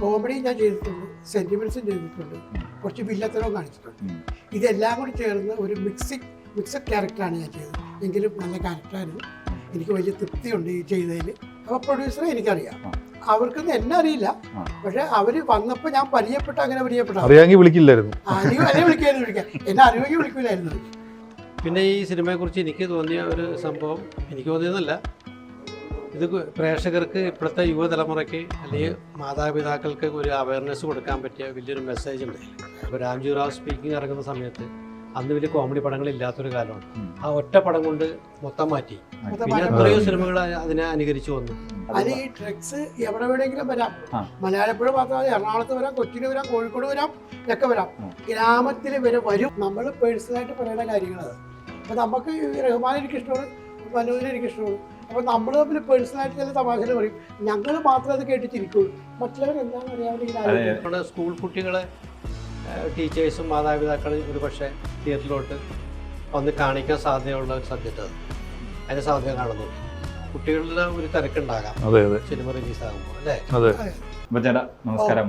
Comedy ഞാൻ ചെയ്തിട്ടുണ്ട്, സെന്റിമെന്റ്സും ചെയ്തിട്ടുണ്ട്, കുറച്ച് വില്ലത്തരവും കാണിച്ചിട്ടുണ്ട്. ഇതെല്ലാം കൂടി ചേർന്ന് ഒരു മിക്സഡ് ക്യാരക്ടറാണ് ഞാൻ ചെയ്തത്. എങ്കിലും നല്ല ക്യാരക്ടറായിരുന്നു. എനിക്ക് വലിയ തൃപ്തിയുണ്ട് ഈ ചെയ്തതിൽ. അപ്പോൾ പ്രൊഡ്യൂസറെ എനിക്കറിയാം, അവർക്കൊന്നും എന്നെ അറിയില്ല. പക്ഷെ അവര് വന്നപ്പോ ഞാൻ പരിചയപ്പെട്ട അങ്ങനെ അറിയാമെങ്കിൽ വിളിക്കില്ലായിരുന്നു, എന്നെ അറിയുമെങ്കിൽ വിളിക്കില്ലായിരുന്നു. പിന്നെ ഈ സിനിമയെക്കുറിച്ച് എനിക്ക് തോന്നിയ ഒരു സംഭവം, എനിക്ക് തോന്നിയതല്ല, ഇത് പ്രേക്ഷകർക്ക്, ഇപ്പോഴത്തെ യുവതലമുറയ്ക്ക് അല്ലെങ്കിൽ മാതാപിതാക്കൾക്ക് ഒരു അവയർനെസ് കൊടുക്കാൻ പറ്റിയ വലിയൊരു മെസ്സേജ് ഉണ്ട്. ഇപ്പോൾ രാംജി റാവ് സ്പീക്കിംഗ് ഇറങ്ങുന്ന സമയത്ത് അന്ന് വലിയ കോമഡി പടങ്ങളില്ലാത്തൊരു കാലമാണ്. ആ ഒറ്റ പടം കൊണ്ട് മൊത്തം മാറ്റി. പിന്നെ എത്രയോ സിനിമകൾ അതിനെ അനുകരിച്ചു വന്നു. അത് ഈ ഡ്രഗ്സ് എവിടെ വേണമെങ്കിലും വരാം. മലയാളപ്പുഴ മാത്രമല്ല, എറണാകുളത്ത് വരാം, കൊച്ചിയിൽ വരാം, കോഴിക്കോട് വരാം, ഒക്കെ വരാം. ഗ്രാമത്തിൽ വരെ വരും. നമ്മൾ പേഴ്സണലായിട്ട് പറയുന്ന കാര്യങ്ങളത്. അപ്പോൾ നമുക്ക് റഹ്മാൻ എനിക്ക് ഇഷ്ടമാണ്, മനോജിനെ എനിക്ക് ഇഷ്ടമാണ്. അപ്പോൾ നമ്മൾ തമ്മിൽ പേഴ്സണലായിട്ട് ചില തമാശകൾ പറയും. ഞങ്ങൾ മാത്രമേ അത് കേട്ട് ചിരിക്കുള്ളൂ, മറ്റുള്ളവർ എന്താണെന്ന് അറിയാവുന്ന സ്കൂൾ കുട്ടികളെ ടീച്ചേഴ്സും മാതാപിതാക്കളും ഒരു പക്ഷേ തിയേറ്ററിലോട്ട് വന്ന് കാണിക്കാൻ സാധ്യതയുള്ള ഒരു സബ്ജക്റ്റ് അത്. അതിന് സാധ്യത കാണുന്നുണ്ട്. കുട്ടികളുടെ ഒരു തിരക്കുണ്ടാകാം സിനിമ റിലീസ് ആകുമ്പോൾ, അല്ലേ? അപ്പൊ ചേട്ടാ നമസ്കാരം,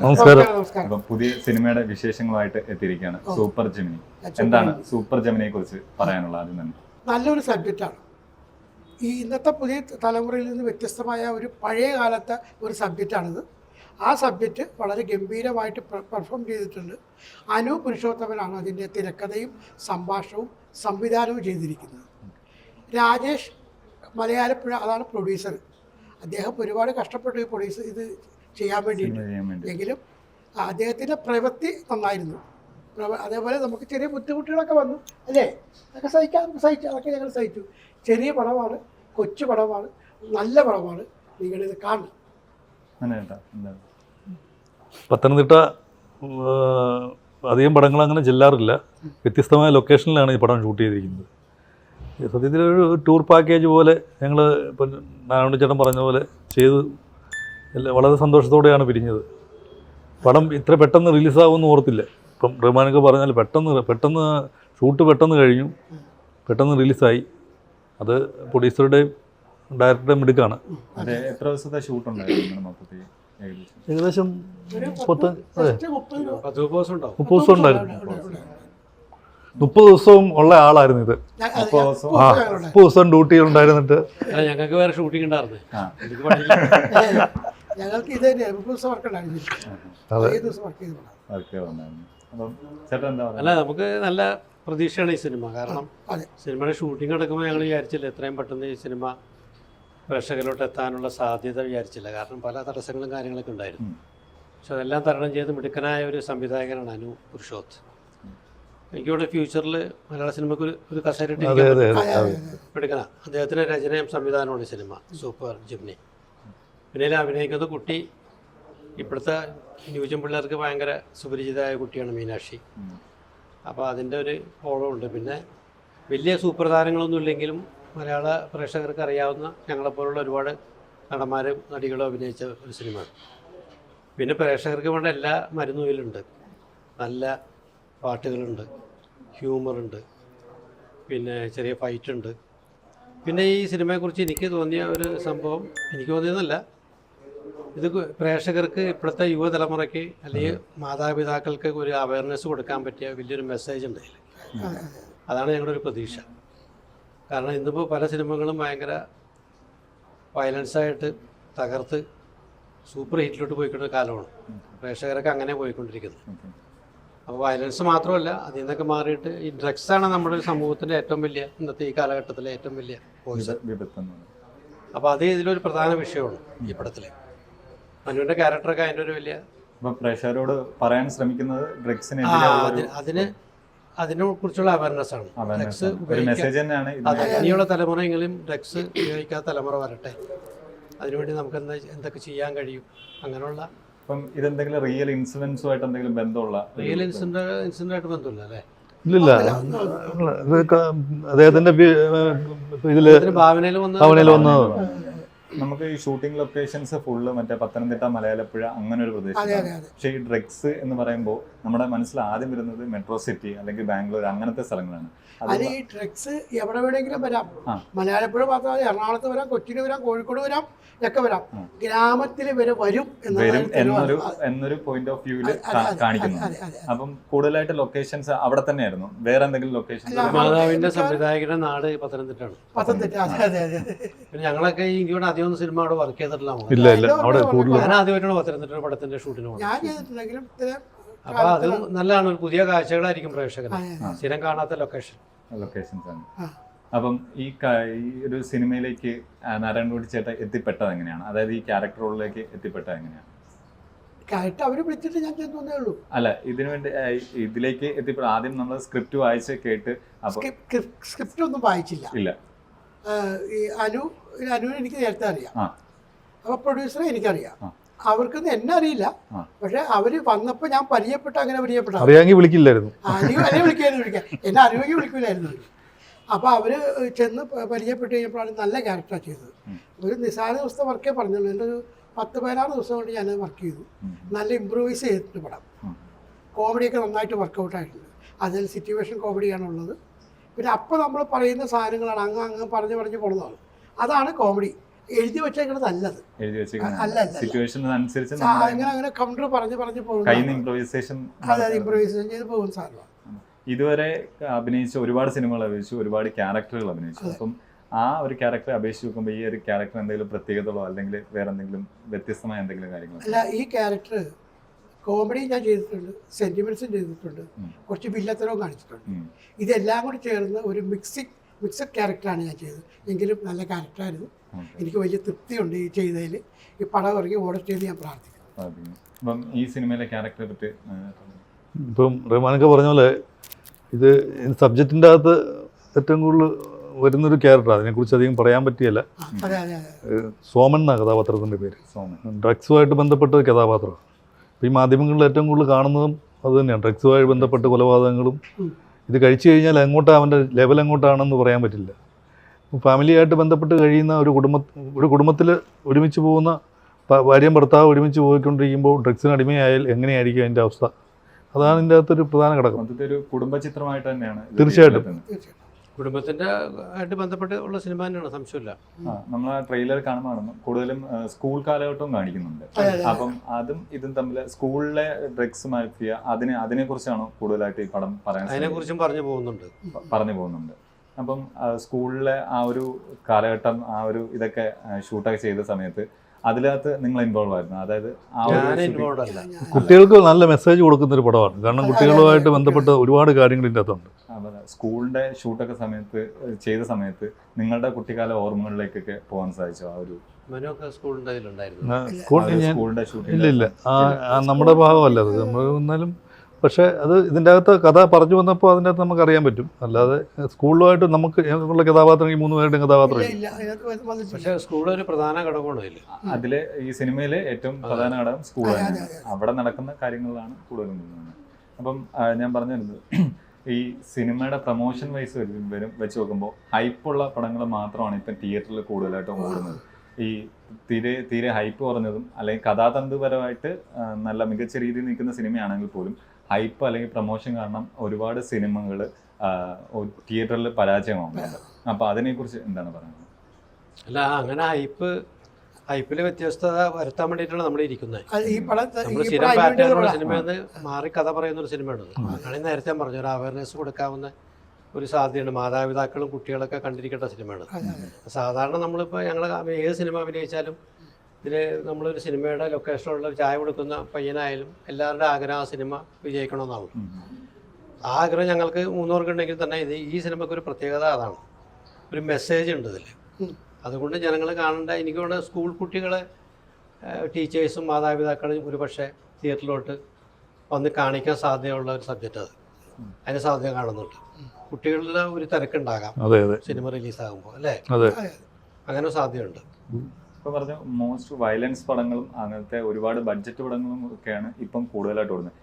നമസ്കാരം. പുതിയ സിനിമയുടെ വിശേഷങ്ങളുമായിട്ട് എത്തിയിരിക്കുകയാണ് സൂപ്പർ ജെമിനി. എന്താണ് സൂപ്പർ ജെമിനിയെ കുറിച്ച് പറയാനുള്ള? ആദ്യം തന്നെ നല്ലൊരു സബ്ജക്റ്റാണ്. ഈ ഇന്നത്തെ പുതിയ തലമുറയിൽ നിന്ന് വ്യത്യസ്തമായ ഒരു പഴയ കാലത്തെ ഒരു സബ്ജക്റ്റാണിത്. ആ സബ്ജക്റ്റ് വളരെ ഗംഭീരമായിട്ട് പെർഫോം ചെയ്തിട്ടുണ്ട്. അനു പുരുഷോത്തമനാണ് അതിൻ്റെ തിരക്കഥയും സംഭാഷണവും സംവിധാനവും ചെയ്തിരിക്കുന്നത്. രാജേഷ് മലയാളപ്പുഴ അതാണ് പ്രൊഡ്യൂസർ. അദ്ദേഹം ഒരുപാട് കഷ്ടപ്പെട്ടു ഈ പ്രൊഡ്യൂസർ ഇത് ചെയ്യാൻ വേണ്ടിയിട്ട്. എങ്കിലും അദ്ദേഹത്തിൻ്റെ പ്രവൃത്തി നന്നായിരുന്നു. അതേപോലെ നമുക്ക് ചെറിയ ബുദ്ധിമുട്ടുകളൊക്കെ വന്നു, അല്ലേ? അതൊക്കെ സഹിച്ചു, അതൊക്കെ ഞങ്ങൾ സഹിച്ചു. ചെറിയ പടമാണ്, കൊച്ചു പടമാണ്, നല്ല പടമാണ്. നിങ്ങളിത് കാണും. പത്തനംതിട്ട അധികം പടങ്ങൾ അങ്ങനെ ചെല്ലാറില്ല. വ്യത്യസ്തമായ ലൊക്കേഷനിലാണ് ഈ പടം ഷൂട്ട് ചെയ്തിരിക്കുന്നത്. സത്യത്തിലൊരു ടൂർ പാക്കേജ് പോലെ ഞങ്ങൾ ഇപ്പം നാരായണ ചേട്ടൻ പറഞ്ഞ പോലെ ചെയ്ത് വളരെ സന്തോഷത്തോടെയാണ് പിരിഞ്ഞത്. പടം ഇത്ര പെട്ടെന്ന് റിലീസാകുമെന്ന് ഓർത്തില്ല. ഇപ്പം റഹ്മാനൊക്കെ പറഞ്ഞാൽ പെട്ടെന്ന് ഷൂട്ട് പെട്ടെന്ന് കഴിഞ്ഞു, പെട്ടെന്ന് റിലീസായി. അത് പ്രൊഡ്യൂസറുടെയും ഡയറക്ടറുടെയും മിടുക്കാണ്. എത്ര ദിവസത്തെ ഷൂട്ട് ഉണ്ടായിരുന്നു? ഏകദേശം 30 ദിവസം ഉണ്ടായിരുന്നു. 30 ദിവസവും ഉള്ള ആളായിരുന്നു ഇത്. 30 ദിവസം ഡ്യൂട്ടി ഉണ്ടായിരുന്നിട്ട് ഞങ്ങൾക്ക് വേറെ ഷൂട്ടിംഗ് ഉണ്ടായിരുന്നു. ഞങ്ങൾക്ക് ഇത് അല്ല, നമുക്ക് നല്ല പ്രതീക്ഷയാണ് ഈ സിനിമ. കാരണം സിനിമയുടെ ഷൂട്ടിംഗ് നടക്കുമ്പോൾ ഞങ്ങൾ വിചാരിച്ചില്ല ഇത്രയും പെട്ടെന്ന് ഈ സിനിമ പ്രേക്ഷകരിലോട്ട് എത്താനുള്ള സാധ്യത വിചാരിച്ചില്ല. കാരണം പല തടസ്സങ്ങളും കാര്യങ്ങളൊക്കെ ഉണ്ടായിരുന്നു. പക്ഷെ അതെല്ലാം തരണം ചെയ്ത് മിടുക്കനായ ഒരു സംവിധായകനാണ് അനു പുരുഷോത്ത്. എനിക്കിവിടെ ഫ്യൂച്ചറിൽ മലയാള സിനിമയ്ക്ക് ഒരു കസേരയിട്ട് എടുക്കണ അദ്ദേഹത്തിൻ്റെ രചനയും സംവിധാനമാണ് സിനിമ സൂപ്പർ ജെമിനി. പിന്നെ അഭിനയിക്കുന്ന കുട്ടി ഇപ്പോഴത്തെ ന്യൂജൻ പിള്ളേർക്ക് ഭയങ്കര സുപരിചിതമായ കുട്ടിയാണ് മീനാക്ഷി. അപ്പോൾ അതിൻ്റെ ഒരു ഫോളോ ഉണ്ട്. പിന്നെ വലിയ സൂപ്പർ താരങ്ങളൊന്നും ഇല്ലെങ്കിലും മലയാള പ്രേക്ഷകർക്ക് അറിയാവുന്ന ഞങ്ങളെപ്പോലുള്ള ഒരുപാട് നടന്മാരും നടികളും അഭിനയിച്ച ഒരു സിനിമയാണ്. പിന്നെ പ്രേക്ഷകർക്ക് വേണ്ട എല്ലാ മരുന്നുകളുണ്ട്. നല്ല പാട്ടുകളുണ്ട്, ഹ്യൂമറുണ്ട്, പിന്നെ ചെറിയ ഫൈറ്റുണ്ട്. പിന്നെ ഈ സിനിമയെക്കുറിച്ച് എനിക്ക് തോന്നിയ ഒരു സംഭവം, എനിക്ക് തോന്നിയതല്ല, ഇത് പ്രേക്ഷകർക്ക്, ഇപ്പോഴത്തെ യുവതലമുറയ്ക്ക് അല്ലെങ്കിൽ മാതാപിതാക്കൾക്ക് ഒരു അവയർനെസ് കൊടുക്കാൻ പറ്റിയ വലിയൊരു മെസ്സേജ് ഉണ്ട് അതിൽ. അതാണ് ഞങ്ങളുടെ ഒരു പ്രതീക്ഷ. കാരണം ഇന്നിപ്പോൾ പല സിനിമകളും ഭയങ്കര വയലൻസായിട്ട് തകർത്ത് സൂപ്പർ ഹിറ്റിലോട്ട് പോയിക്കൊണ്ട കാലമാണ്. പ്രേക്ഷകരൊക്കെ അങ്ങനെ പോയിക്കൊണ്ടിരിക്കുന്നത്. അപ്പോൾ വയലൻസ് മാത്രമല്ല, അതിൽ നിന്നൊക്കെ മാറിയിട്ട് ഈ ഡ്രഗ്സാണ് നമ്മുടെ സമൂഹത്തിൻ്റെ ഏറ്റവും വലിയ, ഇന്നത്തെ ഈ കാലഘട്ടത്തിലെ ഏറ്റവും വലിയ പോയിസൺ. അപ്പോൾ അത് ഇതിലൊരു പ്രധാന വിഷയമാണ് ഈ പടത്തിൽ. മനുവിൻ്റെ ക്യാരക്ടറൊക്കെ അതിൻ്റെ ഒരു വലിയ പ്രേക്ഷകരോട് പറയാൻ ശ്രമിക്കുന്നത് ഡ്രഗ്സിനെ അതിനെ കുറിച്ചുള്ള അവയർനെസ് ആണ്. ഡ്രഗ്സ് ഇനിയുള്ള തലമുറയെങ്കിലും ഡ്രഗ്സ് ഉപയോഗിക്കാത്ത തലമുറ വരട്ടെ, അതിനുവേണ്ടി നമുക്ക് എന്തൊക്കെ ചെയ്യാൻ കഴിയും, അങ്ങനെയുള്ള. അപ്പം ഇതെന്തെങ്കിലും റിയൽ ഇൻസിഡൻസുമായിട്ട് എന്തെങ്കിലും ബന്ധമുള്ള? റിയൽ ഇൻസിഡൻ്റായിട്ട് ബന്ധമില്ല അല്ലേ? ഇല്ലില്ല. അദ്ദേഹത്തിന്റെ ഇതില് ഭാവനയിൽ വന്ന നമുക്ക് ഈ ഷൂട്ടിംഗ് ലൊക്കേഷൻസ് ഫുള്ള് മറ്റേ പത്തനംതിട്ട, മലയാലപ്പുഴ അങ്ങനെ ഒരു പ്രദേശമാണ്. പക്ഷേ ഈ ഡ്രഗ്സ് എന്ന് പറയുമ്പോൾ നമ്മുടെ മനസ്സിൽ ആദ്യം വരുന്നത് മെട്രോ സിറ്റി അല്ലെങ്കിൽ ബാംഗ്ലൂർ അങ്ങനത്തെ സ്ഥലങ്ങളാണ്. അത് ഈ ഡ്രഗ്സ് എവിടെ വേണമെങ്കിലും വരാം. മലയാളപ്പുഴ മാത്രമല്ല, എറണാകുളത്ത് വരാം, കൊച്ചിയിൽ വരാം, കോഴിക്കോട് വരാം, ഒക്കെ വരാം. ഗ്രാമത്തിൽ വരെ വരും എന്നൊരു പോയിന്റ് ഓഫ് വ്യൂവിൽ കാണിക്കുന്നു. അപ്പം കൂടുതലായിട്ട് ലൊക്കേഷൻസ് അവിടെ തന്നെയായിരുന്നു. വേറെ എന്തെങ്കിലും ലൊക്കേഷൻ? മാതാവിന്റെ സംവിധായകരുടെ നാട് പത്തനംതിട്ടയാണ്. പത്തനംതിട്ട. പിന്നെ ഞങ്ങളൊക്കെ ഇവിടെ അധികം സിനിമ അവിടെ വർക്ക് ചെയ്തിട്ടില്ല. ഇല്ല ഇല്ല, അവിടെ കൂടുതൽ ഞാൻ ആദ്യമായിട്ടാണ് പത്തനംതിട്ട പടത്തിന്റെ ഷൂട്ടിന് പോകുന്നത്. ഞാൻ ചെയ്തിട്ടുണ്ടെങ്കിലും അപ്പൊ അത് നല്ലതാണ്, ഒരു പുതിയ കാഴ്ചകളായിരിക്കും പ്രേക്ഷകന്, സ്ഥിരം കാണാത്ത ലൊക്കേഷൻസ് ആണ്. അപ്പം ഈ ഒരു സിനിമയിലേക്ക് നാരായണൻകുട്ടി ചേട്ടൻ എത്തിപ്പെട്ടത് എങ്ങനെയാണ്? അതായത് ഈ ക്യാരക്ടർ റോളിലേക്ക് എത്തിപ്പെട്ടത് എങ്ങനെയാണ്? കറക്റ്റ് അവര് വിളിച്ചിട്ട് ഞാൻ ചെന്നേ ഉള്ളൂ. അല്ല, ഇതിനു വേണ്ടി ഇതിലേക്ക് എത്തിപ്പെട്ട ആദ്യം നമ്മൾ സ്ക്രിപ്റ്റ് വായിച്ച് കേട്ട് സ്ക്രിപ്റ്റ് ഒന്നും വായിച്ചില്ല. ഇല്ല. ഈ അനുവിനെ എനിക്ക് നേരത്തെ അറിയാം. അപ്പൊ പ്രൊഡ്യൂസറെ എനിക്കറിയാം. അവർക്കൊന്നും എന്നെ അറിയില്ല. പക്ഷെ അവര് വന്നപ്പോ ഞാൻ പരിചയപ്പെട്ട അങ്ങനെ പരിചയപ്പെട്ട അറിയാമെങ്കിൽ വിളിക്കില്ലായിരുന്നു. എന്നെ വിളിക്കാൻ എന്നെ അറിവെങ്കിൽ വിളിക്കില്ലായിരുന്നു. അപ്പോൾ അവർ ചെന്ന് പരിചയപ്പെട്ട് കഴിഞ്ഞപ്പോഴാണ് നല്ല ക്യാരക്ടറാണ് ചെയ്തത്. ഒരു നിസാര ദിവസത്തെ വർക്കേ പറഞ്ഞുള്ളൂ. എൻ്റെ ഒരു 10-14 ദിവസം കൊണ്ട് ഞാൻ വർക്ക് ചെയ്തു. നല്ല ഇമ്പ്രൂവൈസ് ചെയ്തിട്ട് പടം. കോമഡിയൊക്കെ നന്നായിട്ട് വർക്കൗട്ടായിട്ടുണ്ട്. അതിൽ സിറ്റുവേഷൻ കോമഡിയാണുള്ളത്. പിന്നെ അപ്പോൾ നമ്മൾ പറയുന്ന സാധനങ്ങളാണ് അങ്ങ് പറഞ്ഞ് പോകുന്നതാണ്. അതാണ് കോമഡി. എഴുതി വെച്ചേക്കുന്നത് നല്ലത് അല്ല, അങ്ങനെ കൗണ്ടർ പറഞ്ഞ് പോകുന്നത്. അതെ, ഇമ്പ്രൂവൈസേഷൻ ചെയ്ത് പോകുന്ന സാധനമാണ്. ഇതുവരെ അഭിനയിച്ച ഒരുപാട് സിനിമകൾ അഭിനയിച്ചു, ഒരുപാട് ക്യാരക്ടറുകൾ അഭിനയിച്ചു. അപ്പം ആ ഒരു ക്യാരക്ടറെ അപേക്ഷിച്ച് നോക്കുമ്പോൾ ഈ ഒരു ക്യാരക്ടർ എന്തെങ്കിലും പ്രത്യേകതകളോ അല്ലെങ്കിൽ വേറെ എന്തെങ്കിലും വ്യത്യസ്തമായ എന്തെങ്കിലും കാര്യങ്ങളോ? അല്ല, ഈ ക്യാരക്ടർ കോമഡി ഞാൻ ചെയ്തിട്ടുണ്ട്, സെന്റിമെന്റ്സും ചെയ്തിട്ടുണ്ട്, കുറച്ച് വില്ലത്തരവും കാണിച്ചിട്ടുണ്ട്. ഇതെല്ലാം കൂടി ചേർന്ന് ഒരു മിക്സഡ് ക്യാരക്ടറാണ് ഞാൻ ചെയ്തത്. എങ്കിലും നല്ല ക്യാരക്ടറായിരുന്നു. എനിക്ക് വലിയ തൃപ്തിയുണ്ട് ഈ ചെയ്തതിൽ. ഈ പടം ഇറങ്ങി ഓടട്ടെ എന്ന് ഞാൻ പ്രാർത്ഥിക്കുന്നു. അപ്പം ഈ സിനിമയിലെ ക്യാരക്ടറെ പറ്റി ഇപ്പം റഹ്മാനൊക്കെ പറഞ്ഞ പോലെ ഇത് സബ്ജക്റ്റിൻ്റെ അകത്ത് ഏറ്റവും കൂടുതൽ വരുന്നൊരു ക്യാരക്ടറാണ്. അതിനെക്കുറിച്ച് അധികം പറയാൻ പറ്റിയല്ല. സോമൻ എന്നാണ് കഥാപാത്രത്തിൻ്റെ പേര്. ഡ്രഗ്സുമായിട്ട് ബന്ധപ്പെട്ട കഥാപാത്രമാണ്. അപ്പോൾ ഈ മാധ്യമങ്ങളിൽ ഏറ്റവും കൂടുതൽ കാണുന്നതും അത് തന്നെയാണ്. ഡ്രഗ്സുമായി ബന്ധപ്പെട്ട് കൊലപാതകങ്ങളും. ഇത് കഴിച്ചു കഴിഞ്ഞാൽ അവൻ്റെ ലെവൽ എങ്ങോട്ടാണെന്ന് പറയാൻ പറ്റില്ല. ഫാമിലിയായിട്ട് ബന്ധപ്പെട്ട് കഴിയുന്ന ഒരു കുടുംബത്തിൽ ഒരുമിച്ച് പോകുന്ന ഭാര്യയും ഭർത്താവ് ഒരുമിച്ച് പോയിക്കൊണ്ടിരിക്കുമ്പോൾ ഡ്രഗ്സിന് അടിമയായാൽ എങ്ങനെയായിരിക്കും അതിൻ്റെ അവസ്ഥ? അതാണ് ഇതിൻ്റെ അകത്തൊരു പ്രധാന ഘടകം. ഒരു കുടുംബചിത്രമായിട്ട് തന്നെയാണ്. തീർച്ചയായിട്ടും കുടുംബത്തിന്റെ ആയിട്ട് ബന്ധപ്പെട്ട് ഉള്ള സിനിമ തന്നെയാണ്, സംശയമില്ല. നമ്മൾ ആ ട്രെയിലർ കാണുമ്പോൾ കൂടുതലും സ്കൂൾ കാലഘട്ടവും കാണിക്കുന്നുണ്ട്. അപ്പം അതും ഇതും തമ്മിൽ സ്കൂളിലെ ഡ്രഗ്സ് മാഫിയ അതിനെ കുറിച്ചാണോ കൂടുതലായിട്ട് ഈ പടം പറയാൻ? അതിനെക്കുറിച്ചും പറഞ്ഞു പോകുന്നുണ്ട്. അപ്പം സ്കൂളിലെ ആ ഒരു കാലഘട്ടം, ആ ഒരു ഇതൊക്കെ ഷൂട്ടൊക്കെ ചെയ്ത സമയത്ത് അതിനകത്ത് നിങ്ങൾ ഇൻവോൾവ് ആയിരുന്നു? അതായത് കുട്ടികൾക്ക് നല്ല മെസ്സേജ് കൊടുക്കുന്ന ഒരു പടമാണ്. കാരണം കുട്ടികളുമായിട്ട് ബന്ധപ്പെട്ട ഒരുപാട് കാര്യങ്ങൾ ഇതിൻ്റെ അകത്തുണ്ട്. സ്കൂളിന്റെ ഷൂട്ടൊക്കെ ചെയ്ത സമയത്ത് നിങ്ങളുടെ കുട്ടിക്കാല ഓർമ്മകളിലേക്കൊക്കെ പോകാൻ സാധിച്ചോ? ആ ഒരു സ്കൂളിന്റെ ഷൂട്ടിംഗ് ഇല്ല, നമ്മുടെ ഭാഗമല്ല അത്. നമ്മൾ എന്നാലും പക്ഷേ അത് ഇതിൻ്റെ അകത്ത് കഥ പറഞ്ഞു വന്നപ്പോൾ അതിൻ്റെ അകത്ത് നമുക്ക് അറിയാൻ പറ്റും. അല്ലാതെ സ്കൂളുമായിട്ട് നമുക്ക് ഉള്ള കഥാപാത്രം ഈ 3 പേരുടെയും കഥാപാത്രം പക്ഷേ സ്കൂൾ ഒരു പ്രധാന ഘടകമാണ് അതില്. ഈ സിനിമയിലെ ഏറ്റവും പ്രധാന ഘടകം സ്കൂളാണ്. അവിടെ നടക്കുന്ന കാര്യങ്ങളിലാണ് കൂടുതലും. അപ്പം ഞാൻ പറഞ്ഞിരുന്നത് ഈ സിനിമയുടെ പ്രൊമോഷൻ വൈസ് വെച്ച് നോക്കുമ്പോൾ ഹൈപ്പുള്ള പടങ്ങൾ മാത്രമാണ് ഇപ്പം തിയേറ്ററിൽ കൂടുതലായിട്ടും ഓടുന്നത്. ഈ തീരെ ഹൈപ്പ് കുറഞ്ഞതും അല്ലെങ്കിൽ കഥാതന്തുപരമായിട്ട് നല്ല മികച്ച രീതിയിൽ നിൽക്കുന്ന സിനിമയാണെങ്കിൽ പോലും ഹൈപ്പ് അല്ലെങ്കിൽ പ്രൊമോഷൻ കാരണം ഒരുപാട് സിനിമകൾ തിയേറ്ററിൽ പരാജയമാകുന്നുണ്ട്. അപ്പോൾ അതിനെക്കുറിച്ച് എന്താണ് പറയുന്നത്? അല്ല, അങ്ങനെ ഹൈപ്പിൽ വ്യത്യസ്തത വരുത്താൻ വേണ്ടിയിട്ടാണ് നമ്മൾ ഇരിക്കുന്നത്. നമ്മൾ സ്ഥിരം പാറ്റേണുള്ള സിനിമയെന്ന് മാറി കഥ പറയുന്ന ഒരു സിനിമയാണ്. അങ്ങനെ നേരത്തെ പറഞ്ഞു, ഒരു അവയർനെസ് കൊടുക്കാവുന്ന ഒരു സാധ്യതയുണ്ട്. മാതാപിതാക്കളും കുട്ടികളൊക്കെ കണ്ടിരിക്കേണ്ട സിനിമയാണ്. സാധാരണ നമ്മളിപ്പോൾ ഞങ്ങൾ ഏത് സിനിമ അഭിനയിച്ചാലും ഇതിൽ നമ്മളൊരു സിനിമയുടെ ലൊക്കേഷനുള്ള ചായ കൊടുക്കുന്ന പയ്യനായാലും എല്ലാവരുടെ ആഗ്രഹം ആ സിനിമ വിജയിക്കണമെന്നാണ്. ആ ആഗ്രഹം ഞങ്ങൾക്ക് 3 പേർക്കുണ്ടെങ്കിൽ തന്നെ ഈ സിനിമയ്ക്ക് ഒരു പ്രത്യേകത അതാണ്. ഒരു മെസ്സേജ് ഉണ്ട് ഇതിൽ. അതുകൊണ്ട് ജനങ്ങൾ കാണേണ്ട, എനിക്ക് വേണ്ട സ്കൂൾ കുട്ടികളെ ടീച്ചേഴ്സും മാതാപിതാക്കളും ഒരു പക്ഷേ തിയേറ്ററിലോട്ട് വന്ന് കാണിക്കാൻ സാധ്യതയുള്ള ഒരു സബ്ജക്റ്റ് അത്. അതിന് സാധ്യത കാണുന്നുണ്ട്. കുട്ടികളുടെ ഒരു തിരക്കുണ്ടാകാം സിനിമ റിലീസാകുമ്പോൾ, അല്ലേ? അങ്ങനെ സാധ്യതയുണ്ട്. ഇപ്പോൾ പറഞ്ഞ മോസ്റ്റ് വയലൻസ് പടങ്ങളും അങ്ങനത്തെ ഒരുപാട് ബഡ്ജറ്റ് പടങ്ങളും ഒക്കെയാണ് ഇപ്പം കൂടുതലായിട്ട് ഓടുന്നത്.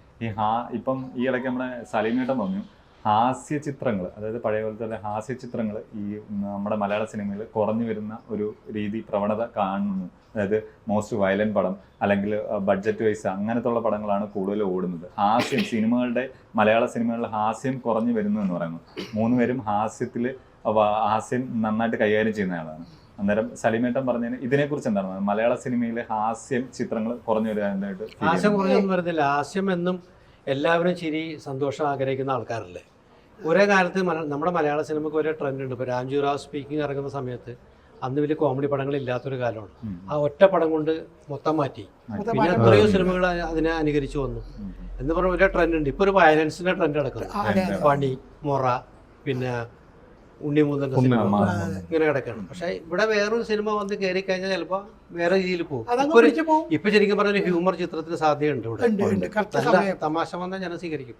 ഇപ്പം ഈ ഇടയ്ക്ക് നമ്മുടെ സലീമേട്ടൻ പറഞ്ഞു ഹാസ്യ ചിത്രങ്ങൾ, അതായത് പഴയ പോലത്തെ തന്നെ ഹാസ്യ ചിത്രങ്ങൾ ഈ നമ്മുടെ മലയാള സിനിമയിൽ കുറഞ്ഞു വരുന്ന ഒരു പ്രവണത കാണുന്നു. അതായത് മോസ്റ്റ് വയലന്റ് പടം അല്ലെങ്കിൽ ബഡ്ജറ്റ് വൈസ് അങ്ങനത്തെ ഉള്ള പടങ്ങളാണ് കൂടുതൽ ഓടുന്നത്. സിനിമകളുടെ മലയാള സിനിമകളിൽ ഹാസ്യം കുറഞ്ഞു വരുന്നു എന്ന് പറയുന്നു. 3 പേരും ഹാസ്യം നന്നായിട്ട് കൈകാര്യം ചെയ്യുന്ന ആളാണ്. അന്നേരം സലീമേട്ടൻ പറഞ്ഞതിന് ഇതിനെക്കുറിച്ച് എന്താണ്, മലയാള സിനിമയിലെ ഹാസ്യം ചിത്രങ്ങൾ കുറഞ്ഞു വരാനായിട്ട്? ഹാസ്യം കുറഞ്ഞൊന്നും വരുന്നില്ല. ഹാസ്യം എന്നും എല്ലാവരും ചിരി സന്തോഷം ആഗ്രഹിക്കുന്ന ആൾക്കാരല്ലേ. ഒരേ കാലത്ത് നമ്മുടെ മലയാള സിനിമയ്ക്ക് ഒരേ ട്രെൻഡ് ഉണ്ട്. ഇപ്പോൾ രാംജി റാവ് സ്പീക്കിംഗ് ഇറങ്ങുന്ന സമയത്ത് അന്ന് വലിയ കോമഡി പടങ്ങൾ ഇല്ലാത്തൊരു കാലമാണ്. ആ ഒറ്റ പടം കൊണ്ട് മൊത്തം മാറ്റി. പിന്നെ എത്രയോ സിനിമകൾ അതിനെ അനുകരിച്ച് വന്നു എന്ന് പറഞ്ഞ ഒരേ ട്രെൻഡ് ഉണ്ട്. ഇപ്പോൾ ഒരു വയലൻസിന്റെ ട്രെൻഡ് നടക്കുന്നത്. പണി, മൊറ, പിന്നെ ഉണ്ണിമൂന്നന്റെ സിനിമ ഇങ്ങനെ കിടക്കണം. പക്ഷെ ഇവിടെ വേറൊരു സിനിമ വന്ന് കയറി കഴിഞ്ഞാൽ ചിലപ്പോൾ വേറെ രീതിയിൽ പോകും. ഇപ്പൊ ശരിക്കും പറഞ്ഞ ഹ്യൂമർ ചിത്രത്തിന് സാധ്യതയുണ്ട് ഇവിടെ. നല്ല തമാശ വന്നാൽ ജനം സ്വീകരിക്കും.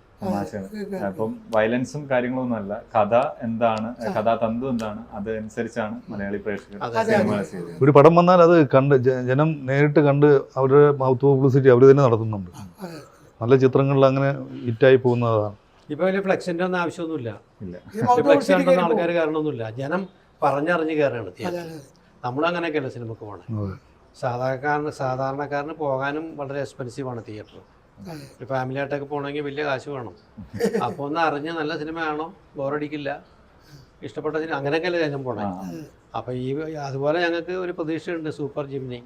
അപ്പം വയലൻസും കാര്യങ്ങളൊന്നും അല്ല, കഥ എന്താണ്, കഥാതന്തു എന്താണ്, അതനുസരിച്ചാണ് മലയാളി പ്രേക്ഷകർ ഒരു പടം വന്നാൽ അത് കണ്ട് ജനം നേരിട്ട് കണ്ട് അവരുടെ മൗത്ത് പബ്ലിസിറ്റി അവർ തന്നെ നടത്തുന്നുണ്ട്. നല്ല ചിത്രങ്ങളിൽ അങ്ങനെ ഹിറ്റായി പോകുന്നതാണ്. ഇപ്പൊ വലിയ ഫ്ലെക്സിന്റെ ഒന്നും ആവശ്യമൊന്നുമില്ല. ഫ്ലെക്സ് കണ്ടെന്ന ആൾക്കാർ കാരണമൊന്നുമില്ല. ജനം പറഞ്ഞറിഞ്ഞ് കയറാണ് തിയേറ്റർ. നമ്മളങ്ങനെയൊക്കെയല്ല സിനിമക്ക് പോകണം. സാധാരണക്കാരന് പോകാനും വളരെ എക്സ്പെൻസീവ് ആണ് തിയേറ്റർ. ഒരു ഫാമിലി ആയിട്ടൊക്കെ പോകണമെങ്കിൽ വലിയ കാശ് വേണം. അപ്പോൾ ഒന്ന് അറിഞ്ഞ് നല്ല സിനിമയാണോ, ബോറടിക്കില്ല, ഇഷ്ടപ്പെട്ട സിനിമ, അങ്ങനെയൊക്കെയല്ലേ ഞാൻ പോണേ. അപ്പൊ അതുപോലെ ഞങ്ങൾക്ക് ഒരു പ്രതീക്ഷയുണ്ട്. സൂപ്പർ ജിംനി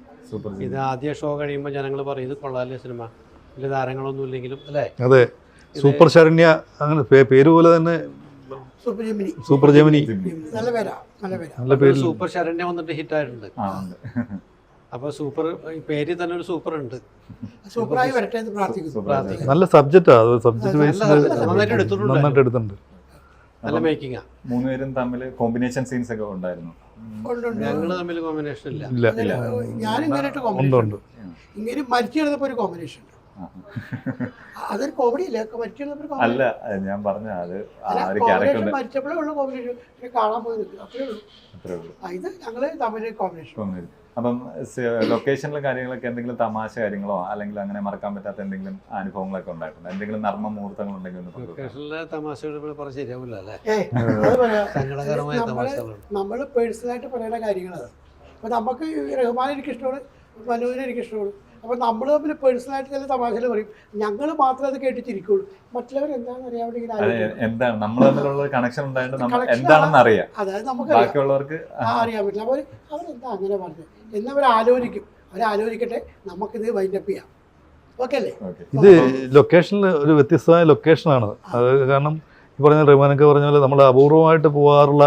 ഇത് ആദ്യ ഷോ കഴിയുമ്പോൾ ജനങ്ങൾ പറയും ഇത് കൊള്ളാല്ലേ സിനിമ, വലിയ താരങ്ങളൊന്നും ഇല്ലെങ്കിലും അല്ലേ. അതെ, സൂപ്പർ ശരണ്യ അങ്ങനെ പേര് പോലെ തന്നെ സൂപ്പർ ജെമിനി നല്ല പേര്. സൂപ്പർ ശരണ്യ വന്നിട്ട് ഹിറ്റ് ആയിട്ടുണ്ട്. അപ്പൊ സൂപ്പർ പേരിൽ തന്നെ ഒരു സൂപ്പർ ഉണ്ട്. സൂപ്പറായി വരട്ടെ എന്ന് പ്രാർത്ഥിക്കുന്നു. നല്ല സബ്ജക്റ്റാ, സബ്ജക്ട് വൈസ് നന്നായിട്ട് എടുത്തിട്ടുണ്ട്. നല്ല മേക്കിംഗാ. 3 പേരും തമ്മിൽ കോമ്പിനേഷൻ സീൻസ് ഒക്കെ ഉണ്ടായിരുന്നു. ഞങ്ങള് തമ്മിൽ കോമ്പിനേഷൻ ഇല്ല. ഞാൻ ഇങ്ങനെ കോമ്പിനേഷൻ ഇങ്ങനെ മരിച്ചു കിടന്നപ്പോ ഒരു കോമ്പിനേഷൻ. അതൊരു കോമഡി അല്ലേ? അല്ല, ഞാൻ പറഞ്ഞ അത് മരിച്ചപ്പോഴേ ഉള്ള കോമ്പിനേഷൻ കാണാൻ പോയി അത്രേ ഉള്ളൂ. ഇത് ഞങ്ങള് തമ്മിൽ കോമ്പിനേഷൻ. അപ്പം ലൊക്കേഷനിലെ കാര്യങ്ങളൊക്കെ എന്തെങ്കിലും തമാശ കാര്യങ്ങളോ അല്ലെങ്കിൽ അങ്ങനെ മറക്കാൻ പറ്റാത്ത എന്തെങ്കിലും അനുഭവങ്ങളൊക്കെ ഉണ്ടായിട്ടുണ്ട്? എന്തെങ്കിലും നർമ്മ മുഹൂർത്തങ്ങൾ ഉണ്ടെങ്കിൽ നമ്മള് പേഴ്സണലായിട്ട് പറയുന്ന കാര്യങ്ങളാണ്. അപ്പൊ നമുക്ക് റഹ്മാൻ എനിക്ക് ഇഷ്ടമാണ്, മനോജിനെ എനിക്ക് ഇഷ്ടമാണ്. അപ്പോൾ നമ്മൾ തമ്മിൽ പേഴ്സണലായിട്ട് ചില തമാശകൾ പറയും. ഞങ്ങൾ മാത്രമേ അത് കേട്ടിട്ടിരിക്കുള്ളൂ. മറ്റുള്ളവർ എന്താണെന്ന് അറിയാൻ വേണ്ടി എന്താണ് നമ്മൾ തമ്മിലുള്ള കണക്ഷൻ ഉണ്ടായിട്ട് എന്താണെന്ന് അറിയാം. അതായത് നമുക്ക് ബാക്കിയുള്ളവർക്ക് അറിയാൻ പറ്റില്ല. അവരെന്താ അങ്ങനെ പറഞ്ഞത് എന്നവർ ആലോചിക്കും. അവരാലോചിക്കട്ടെ, നമുക്കിത് വൈൻഡപ്പ് ചെയ്യാം. ഓക്കെ അല്ലേ? ഇത് ലൊക്കേഷനിൽ ഒരു വ്യത്യസ്തമായ ലൊക്കേഷനാണ്. അത് കാരണം ഈ പറഞ്ഞ റഹ്മാനൊക്കെ പറഞ്ഞ പോലെ നമ്മൾ അപൂർവമായിട്ട് പോകാറുള്ള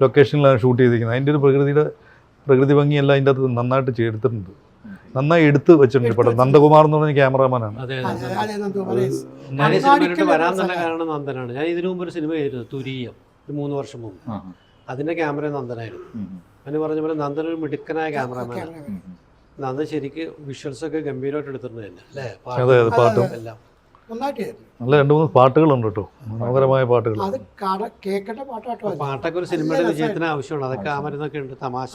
ലൊക്കേഷനിലാണ് ഷൂട്ട് ചെയ്തിരിക്കുന്നത്. അതിൻ്റെ ഒരു പ്രകൃതി ഭംഗിയെല്ലാം അതിൻ്റെ അകത്ത് നന്നായിട്ട് എടുത്തിട്ടുണ്ട്, നന്നായി എടുത്ത് വെച്ചിട്ടുണ്ട്. പടം നന്ദകുമാർ എന്ന് പറഞ്ഞ ക്യാമറാമാനാണ്. വരാൻ തന്നെ കാരണം നന്ദനാണ്. ഞാൻ ഇതിനു മുമ്പ് ഒരു സിനിമ ചെയ്തിരുന്നു, തുരീയം, 3 വർഷം മുമ്പ്. അതിന്റെ ക്യാമറ നന്ദനായിരുന്നു. അതിന് പറഞ്ഞ പോലെ നന്ദൻ ഒരു മിടുക്കനായ ക്യാമറാമാനാണ്. നന്ദൻ ശരിക്ക് വിഷ്വൽസ് ഒക്കെ ഗംഭീരമായിട്ട് എടുത്തിട്ടുണ്ട് തന്നെ അല്ലേ. പാട്ടും എല്ലാം നല്ല 2-3 പാട്ടുകളുണ്ട് കേട്ടോ, മനോഹരമായ പാട്ടുകൾ. പാട്ടൊക്കെ ഒരു സിനിമയുടെ വിജയത്തിന് ആവശ്യമാണ്. അതൊക്കെ ആ മരുന്നൊക്കെ ഉണ്ട്, തമാശ,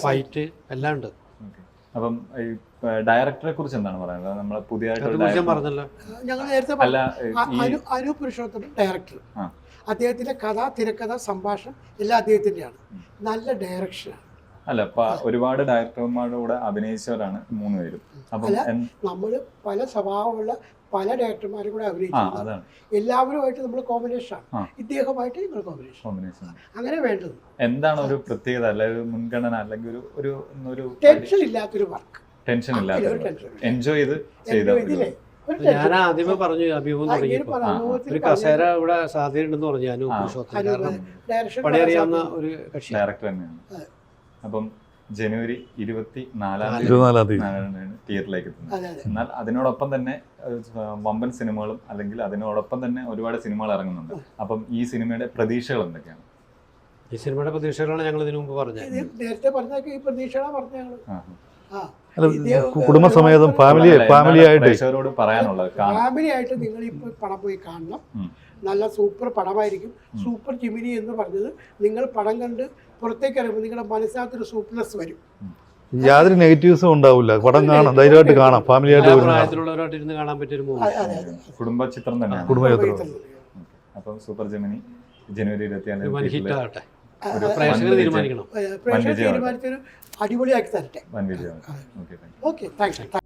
ഫൈറ്റ് എല്ലാം ഉണ്ട്. അപ്പം ഈ ഡയറക്ടറെ കുറിച്ച് എന്താണ് പറയുന്നത്? നമ്മൾ പുതിയതായിട്ട് പറഞ്ഞല്ലോ, ഞങ്ങൾ നേരത്തെ അനൂപ് പുരുഷോത്തമൻ ഡയറക്ടർ. അദ്ദേഹത്തിന്റെ കഥ, തിരക്കഥ, സംഭാഷണം എല്ലാം അദ്ദേഹത്തിന്റെയാണ്. നല്ല ഡയറക്ഷനാണ്. അല്ല, ഒരുപാട് ഡയറക്ടർമാരുടെ കൂടെ അഭിനയിച്ചവരാണ് 3 പേരും. നമ്മള് പല സ്വഭാവമുള്ള പല ഡയറക്ടർമാരും കൂടെ അഭിനയിച്ചു. എല്ലാവരുമായിട്ട് നമ്മൾ കോമ്പിനേഷനാണ്. ഇദ്ദേഹമായിട്ട് നിങ്ങൾ കോമ്പിനേഷൻ അങ്ങനെ വേണ്ടത്. എന്താണ് ഒരു പ്രത്യേകത, അല്ലെങ്കിൽ മുൻഗണന, അല്ലെങ്കിൽ ഒരു ടെൻഷൻ ഇല്ലാത്തൊരു വർക്ക്, ടെൻഷൻ ഇല്ലാത്ത എൻജോയ് ചെയ്ത് ഞാൻ ആദ്യമേ പറഞ്ഞു അഭിമുഖം തുടങ്ങിയപ്പോൾ ഒരു കസേര ഇവിടെ സാധ്യതയുണ്ടെന്ന് പറഞ്ഞു. അനൂപ് പുരുഷോത്തമൻ കാരണം പണിയറിയാവുന്ന ഒരു കക്ഷി ഡയറക്ടർ തന്നെയാണ്. അപ്പം ജനുവരി 24-ാം തീയതിയാണ് തിയേറ്ററിലേക്ക് എത്തുന്നത്. എന്നാൽ അതിനോടൊപ്പം തന്നെ വമ്പൻ സിനിമകളും അല്ലെങ്കിൽ അതിനോടൊപ്പം തന്നെ ഒരുപാട് സിനിമകൾ ഇറങ്ങുന്നുണ്ട്. അപ്പം ഈ സിനിമയുടെ പ്രതീക്ഷകൾ എന്തൊക്കെയാണ്? ഈ സിനിമയുടെ പ്രതീക്ഷകളാണ് ഞങ്ങൾ ഇതിനു മുമ്പ് പറഞ്ഞത്. നേരത്തെ പറഞ്ഞ ഈ പ്രതീക്ഷകളാണ് പറഞ്ഞത്. കുടുംബസമേതം ഫാമിലിയായിട്ട് പറയാനുള്ളത്, ഫാമിലിയായിട്ട് നിങ്ങൾ ഇപ്പോൾ പടം പോയി കാണണം. നല്ല സൂപ്പർ പടമായിരിക്കും. സൂപ്പർ ജിമിനി എന്ന് പറഞ്ഞത് നിങ്ങൾ പടം കണ്ട് പുറത്തേക്ക് ഇറങ്ങുമ്പോൾ നിങ്ങളുടെ മനസ്സിനകത്തൊരു സൂപ്പർനെസ് വരും. യാതൊരു നെഗറ്റീവ്സും ഉണ്ടാവില്ല. പടം കാണാം, ധൈര്യമായിട്ട് കാണാം. ഫാമിലിയായിട്ട് പ്രായത്തിലുള്ളവരായിട്ട് ഇരുന്ന് കാണാൻ പറ്റിയൊരു കുടുംബ ചിത്രം തന്നെയാണ്. കുടുംബ ചിത്രം. അപ്പം സൂപ്പർ ജെമിനി ജനുവരി 24 ഹിറ്റാകട്ടെ, ഒരു പ്രേക്ഷകർ തീരുമാനിക്കണം. പ്രേക്ഷകർ തീരുമാനിച്ചൊരു അടിപൊളിയാക്കി തരട്ടെ. വൻ വിജയമാണ്. Okay, thank you. Okay, thanks.